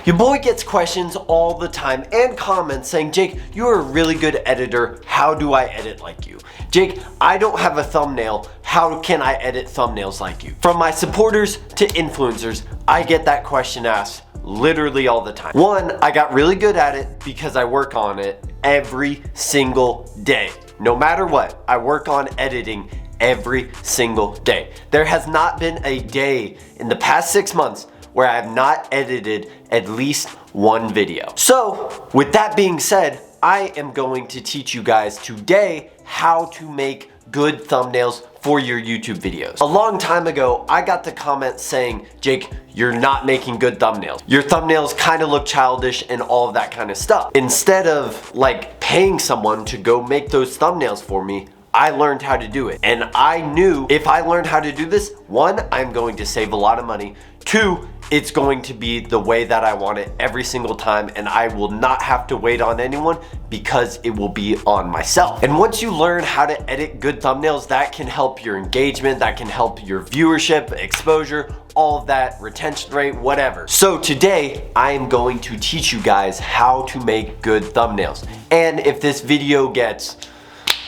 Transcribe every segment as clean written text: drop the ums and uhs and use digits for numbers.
Your boy gets questions all the time and comments saying, Jake, you're a really good editor. How do I edit like you? Jake, I don't have a thumbnail. How can I edit thumbnails like you? From my supporters to influencers, I get that question asked literally all the time. One, I got really good at it because I work on it every single day. No matter what, I work on editing every single day. There has not been a day in the past 6 months where I have not edited at least one video. So with that being said, I am going to teach you guys today how to make good thumbnails for your YouTube videos. A long time ago, I got the comment saying, Jake, you're not making good thumbnails. Your thumbnails kind of look childish and all of that kind of stuff. Instead of like paying someone to go make those thumbnails for me, I learned how to do it. And I knew if I learned how to do this, one, I'm going to save a lot of money. Two, it's going to be the way that I want it every single time, and I will not have to wait on anyone because it will be on myself. And once you learn how to edit good thumbnails, that can help your engagement, that can help your viewership, exposure, all of that, retention rate, whatever. So today, I am going to teach you guys how to make good thumbnails. And if this video gets,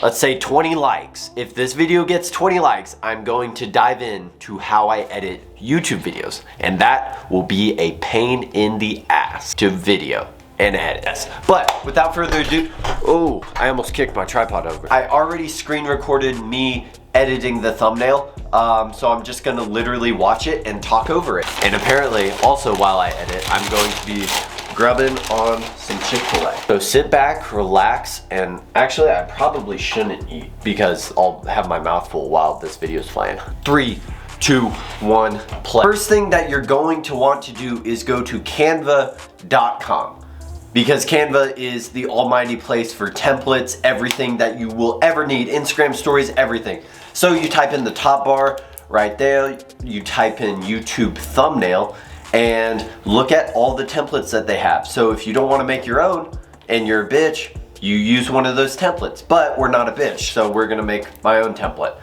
let's say 20 likes. If this video gets 20 likes, I'm going to dive in to how I edit YouTube videos. And that will be a pain in the ass to video and edit. Yes. But without further ado, oh, I almost kicked my tripod over. I already screen recorded me editing the thumbnail. So I'm just gonna literally watch it and talk over it. And apparently also while I edit, I'm going to be grubbing on some Chick-fil-A. So sit back, relax, and actually I probably shouldn't eat because I'll have my mouth full while this video is playing. 3, 2, 1, play. First thing that you're going to want to do is go to canva.com because Canva is the almighty place for templates, everything that you will ever need, Instagram stories, everything. So you type in the top bar right there, you type in YouTube thumbnail, and look at all the templates that they have. So if you don't want to make your own and you're a bitch, you use one of those templates. But we're not a bitch, so we're gonna make my own template.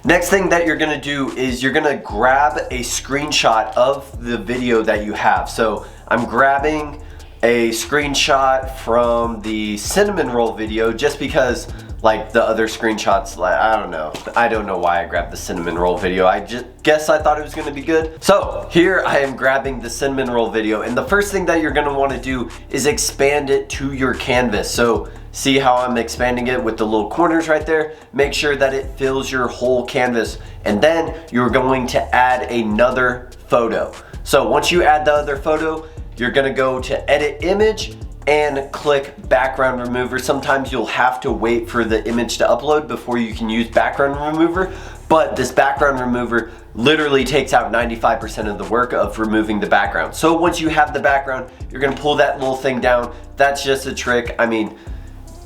Next thing that you're gonna do is you're gonna grab a screenshot of the video that you have. So I'm grabbing a screenshot from the cinnamon roll video just because like the other screenshots, like, I don't know why I grabbed the cinnamon roll video. I just guess I thought it was gonna be good. So here I am grabbing the cinnamon roll video, and the first thing that you're gonna wanna do is expand it to your canvas. So see how I'm expanding it with the little corners right there? Make sure that it fills your whole canvas, and then you're going to add another photo. So once you add the other photo, you're gonna go to edit image and click background remover. Sometimes you'll have to wait for the image to upload before you can use background remover, but this background remover literally takes out 95% of the work of removing the background. So once you have the background, you're gonna pull that little thing down. That's just a trick. I mean,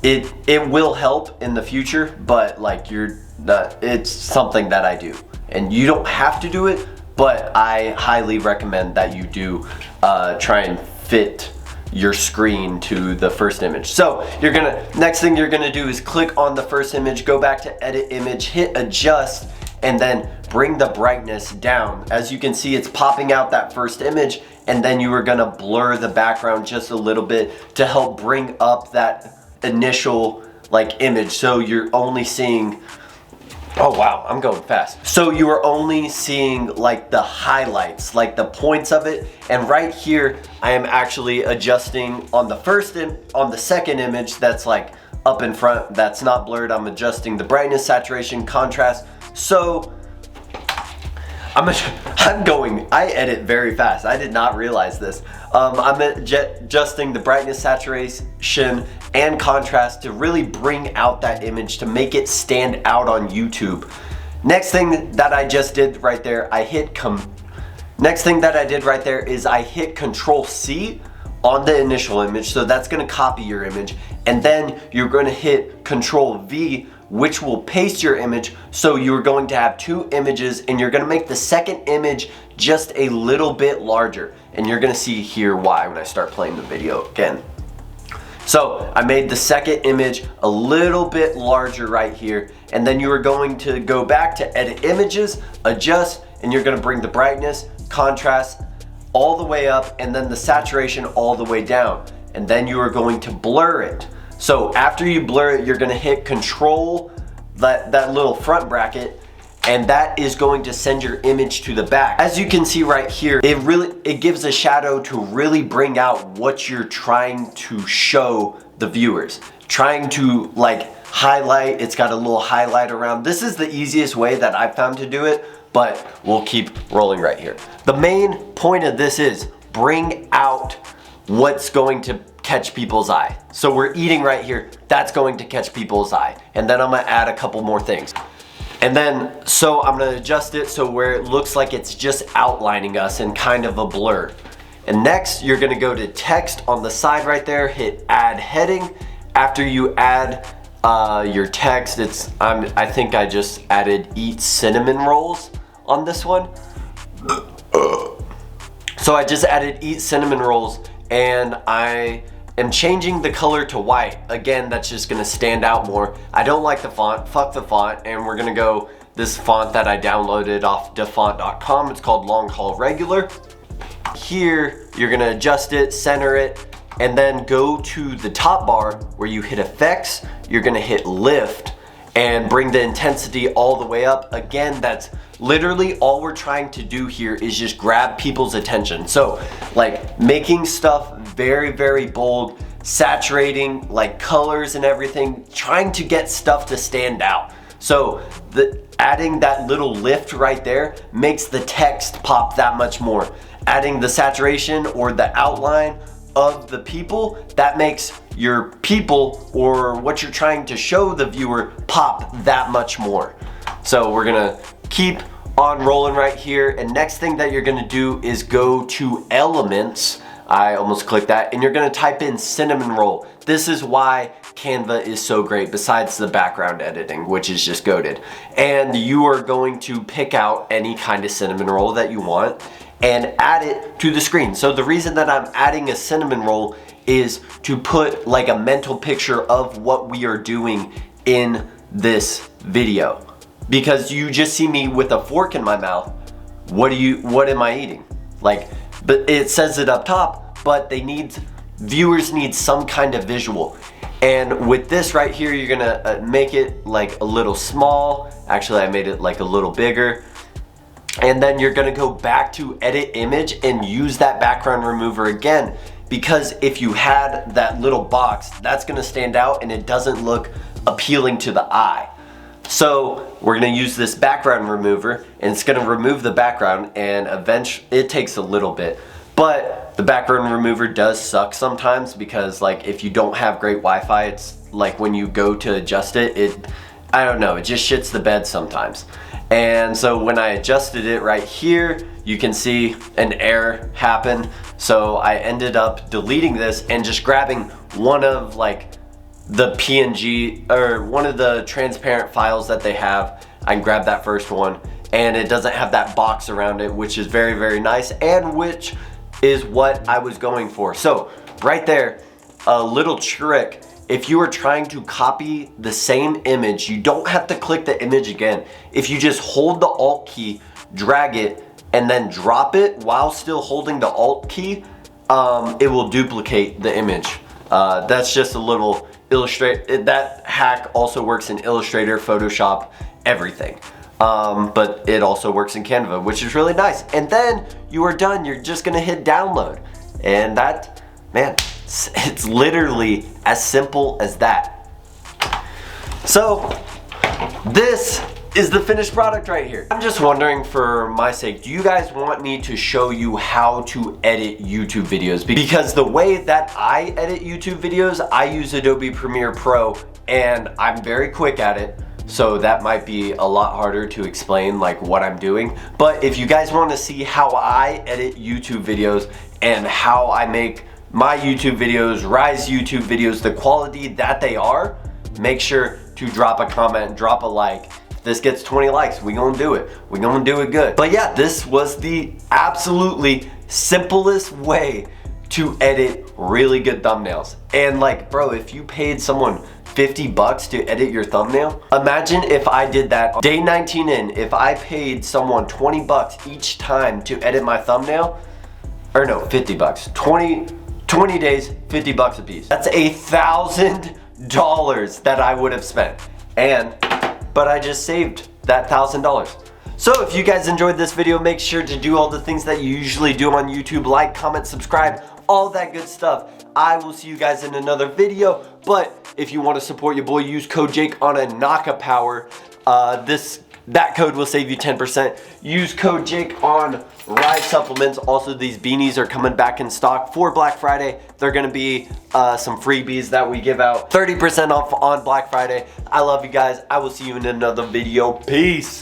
it will help in the future, but like it's something that I do. And you don't have to do it, but I highly recommend that you do try and fit your screen to the first image. So next thing you're gonna do is click on the first image, go back to edit image, hit adjust, and then bring the brightness down. As you can see, it's popping out that first image, and then you are gonna blur the background just a little bit to help bring up that initial like image. So you're only seeing, oh wow, I'm going fast. So you are only seeing like the highlights, like the points of it. And right here, I am actually adjusting on the second image that's like up in front, that's not blurred. I'm adjusting the brightness, saturation, contrast. So I edit very fast. I did not realize this. I'm adjusting the brightness, saturation, and contrast to really bring out that image to make it stand out on YouTube. Next thing that I just did right there, I hit Control C on the initial image. So that's gonna copy your image. And then you're gonna hit Control V, which will paste your image. So you're going to have two images, and you're gonna make the second image just a little bit larger. And you're gonna see here why when I start playing the video again. So I made the second image a little bit larger right here, and then you are going to go back to edit images, adjust, and you're gonna bring the brightness, contrast, all the way up and then the saturation all the way down. And then you are going to blur it. So after you blur it, you're gonna hit control, that little front bracket, and that is going to send your image to the back. As you can see right here, it gives a shadow to really bring out what you're trying to show the viewers. Trying to like highlight, it's got a little highlight around. This is the easiest way that I've found to do it, but we'll keep rolling right here. The main point of this is bring out what's going to catch people's eye. So we're eating right here, that's going to catch people's eye. And then I'm gonna add a couple more things. And then, so I'm gonna adjust it so where it looks like it's just outlining us in kind of a blur. And next, you're gonna go to text on the side right there, hit add heading. After you add your text, I think I just added eat cinnamon rolls on this one. So I just added eat cinnamon rolls, and I am changing the color to white. Again, that's just gonna stand out more. I don't like the font, fuck the font, and we're gonna go this font that I downloaded off defont.com. It's called Long Haul Regular. Here, you're gonna adjust it, center it, and then go to the top bar where you hit effects, you're gonna hit lift and bring the intensity all the way up. Again, that's literally all we're trying to do here is just grab people's attention. So like making stuff very, very bold, saturating like colors and everything, trying to get stuff to stand out. So adding that little lift right there makes the text pop that much more. Adding the saturation or the outline of the people, that makes your people or what you're trying to show the viewer pop that much more. So we're gonna keep on rolling right here, and next thing that you're gonna do is go to elements. I almost clicked that, and you're gonna type in cinnamon roll. This is why Canva is so great, besides the background editing, which is just goated. And you are going to pick out any kind of cinnamon roll that you want and add it to the screen. So the reason that I'm adding a cinnamon roll is to put like a mental picture of what we are doing in this video. Because you just see me with a fork in my mouth. What am I eating? Like, but it says it up top, but viewers need some kind of visual. And with this right here, you're gonna make it like a little small. Actually, I made it like a little bigger. And then you're gonna go back to edit image and use that background remover again, because if you had that little box, that's gonna stand out and it doesn't look appealing to the eye. So we're gonna use this background remover, and it's gonna remove the background, and eventually it takes a little bit, but the background remover does suck sometimes, because like if you don't have great Wi-Fi, it's like when you go to adjust it, I don't know, it just shits the bed sometimes. And so when I adjusted it right here, you can see an error happen. So I ended up deleting this and just grabbing one of like the PNG or one of the transparent files that they have. I can grab that first one, and it doesn't have that box around it, which is very, very nice, and which is what I was going for. So right there, a little trick. If you are trying to copy the same image, you don't have to click the image again. If you just hold the Alt key, drag it, and then drop it while still holding the Alt key, it will duplicate the image. That's just a little Illustrator. That hack also works in Illustrator, Photoshop, everything. But it also works in Canva, which is really nice. And then you are done. You're just gonna hit download. And that, man, it's literally as simple as that. So this is the finished product right here. I'm just wondering, for my sake, do you guys want me to show you how to edit YouTube videos? Because the way that I edit YouTube videos, I use Adobe Premiere Pro, and I'm very quick at it. So that might be a lot harder to explain like what I'm doing. But if you guys want to see how I edit YouTube videos and how I make my YouTube videos, Rise YouTube videos, the quality that they are, make sure to drop a comment, drop a like. If this gets 20 likes, we gonna do it. We gonna do it good. But yeah, this was the absolutely simplest way to edit really good thumbnails. And like, bro, if you paid someone 50 bucks to edit your thumbnail, imagine if I did that day 19 in, if I paid someone 20 bucks each time to edit my thumbnail, or no, 50 bucks. 20 days, 50 bucks a piece. That's $1,000 that I would have spent. But I just saved that $1,000. So if you guys enjoyed this video, make sure to do all the things that you usually do on YouTube. Like, comment, subscribe, all that good stuff. I will see you guys in another video. But if you want to support your boy, use code Jake on a Naka Power. That code will save you 10%. Use code Jake on Ride supplements. Also, these beanies are coming back in stock for Black Friday. They're gonna be some freebies that we give out. 30% off on Black Friday. I love you guys. I will see you in another video. Peace.